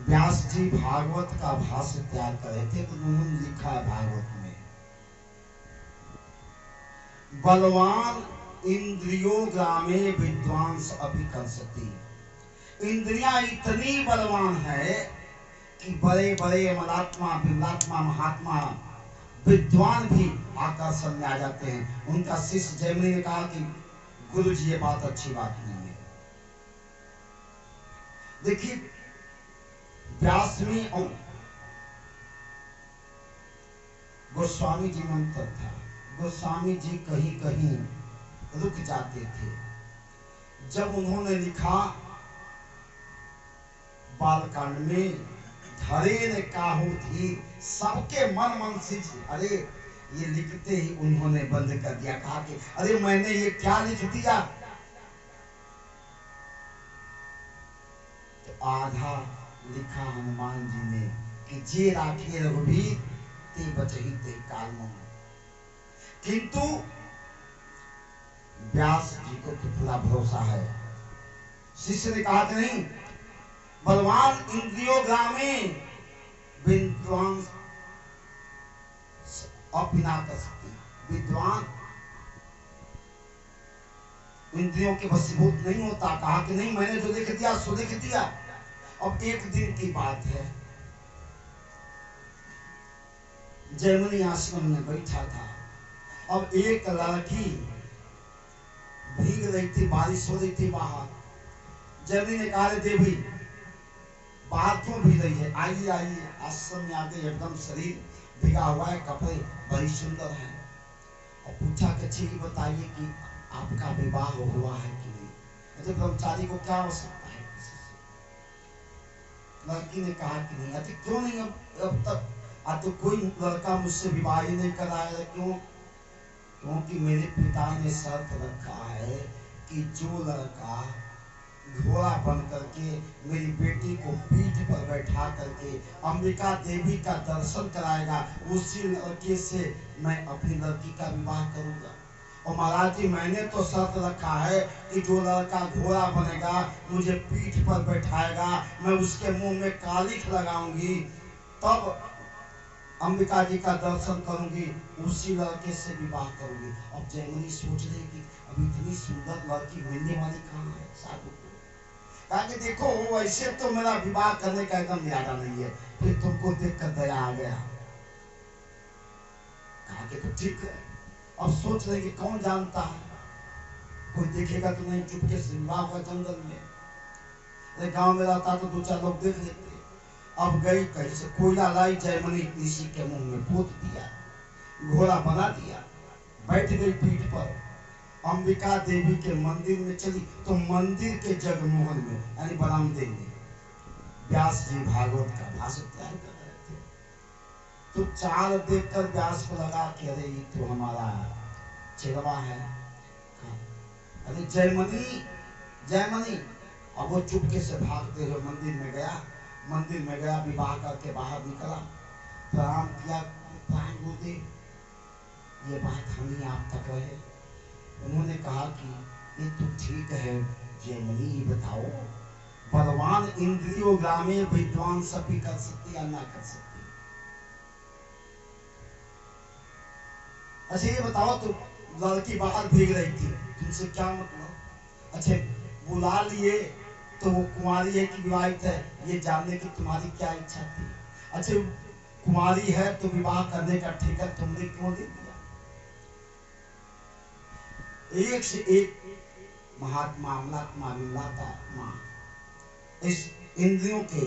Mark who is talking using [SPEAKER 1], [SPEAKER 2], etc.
[SPEAKER 1] व्यास जी भागवत का भाष्य तैयार कर रहे थे तो उन्होंने लिखा है भागवत में, बलवान इंद्रियो ग्रामे विद्वांस अभी कर सकती। इंद्रियां इतनी बलवान है कि बड़े बड़े मलात्मा विमलात्मा महात्मा विद्वान भी आकर्षण में आ जाते हैं। उनका शिष्य जैमिनी ने कहा कि गुरु जी ये बात अच्छी बात नहीं है। देखिए व्यासमी और गोस्वामी जी में अंतर था। गोस्वामी जी कहीं कहीं रुक जाते थे। जब उन्होंने लिखा बालकांड में धरे ने काहू थी, सबके मन मन से अरे ये लिखते ही उन्होंने बंद कर दिया। कहा कि अरे मैंने ये क्या लिख दिया। तो आधा लिखा हनुमान जी ने कि जे राखे रघुवीर ते बचही ते काल मन। किंतु व्यास जी को तो पूरा भरोसा है। शिष्य ने कहा कि नहीं, बलवान इंद्रियो ग्रामे विद्वान अपिना कर सकती। विद्वान इंद्रियों के वशीभूत नहीं होता। कहा कि नहीं मैंने जो लिख दिया सो लिख दिया। अब एक दिन की बात है, जैमिनी आश्रम में बैठा था। अब एक लड़की भीग रही थी, बारिश हो रही थी बाहर। जैमिनी ने कहा देवी बाहर क्यों भीग रही है, आइए आइए आश्रम में आगे। एकदम शरीर भीगा हुआ है, कपड़े बड़ी सुंदर है। और पूछा कि ठीक बताइए कि आपका विवाह हुआ है कि नहीं। तो ब्रह्मचारी को क्या आवश्यकता है। लड़की ने कहा कि नहीं। अच्छा क्यों नहीं, अब तक तो कोई लड़का मुझसे विवाह ही नहीं कराया। क्यों? क्योंकि मेरे पिता ने शर्त रखा है कि जो लड़का घोड़ा बन करके मेरी बेटी को पीठ पर बैठा करके अंबिका देवी का दर्शन कराएगा, उसी लड़के से मैं अपनी लड़की का विवाह करूंगा। और महाराज जी मैंने तो शर्त रखा है कि जो लड़का घोड़ा बनेगा मुझे पीठ पर बैठाएगा, मैं उसके मुंह में कालिख लगाऊंगी, तब अंबिका जी का दर्शन करूंगी, उसी लड़के से विवाह करूंगी। अब जैमिनी सोच रही कि अब इतनी सुंदर लड़की मिलने वाली कहाँ है साधु को। कहा कि देखो ऐसे तो मेरा विवाह करने का एकदम इरादा नहीं है, फिर तुमको देखकर दया आ गया। कहा कि तो ठीक है। अब सोच रहे कि कौन जानता है, कोई देखेगा तो नहीं, चुपके से विवाह हुआ जंगल में। अरे गांव में रहता तो दो चार लोग देख लेते। अब गई कहीं से कोयला लाई, जैमिनी इसी के मुंह में पोत दिया, घोड़ा बना दिया, बैठ गई पीठ पर। अंबिका देवी के मंदिर में चली तो मंदिर के जगमोहन में यानी बरामदे में व्यास जी भागवत का भाषण तैयार कर रहे थे। तो चाल देखकर व्यास को लगा कि अरे ये तो हमारा चिरवा है। अरे जयमनी जयमनी। अब वो चुपके से भागते हुए मंदिर में गया। मंदिर में गया, विवाह करके बाहर निकला, प्रणाम किया। प्राण गुरुदेव, ये बात हम ही आप तक रहे। उन्होंने कहा कि ये तो ठीक है जयमनी, ये बताओ बलवान इंद्रियो ग्रामे विद्वान सभी कर सकती या ना कर सकती। अच्छा ये बताओ तो लड़की बाहर भीग रही थी, तुमसे क्या मतलब। अच्छा बुला लिए तो वो कुंवारी है कि विवाहित है ये जानने की तुम्हारी क्या इच्छा थी। अच्छा कुंवारी है तो विवाह करने का ठेका तुमने क्यों दे दिया। एक से एक महात्मा अमलात्मा विमलात्मा इस इंद्रियों के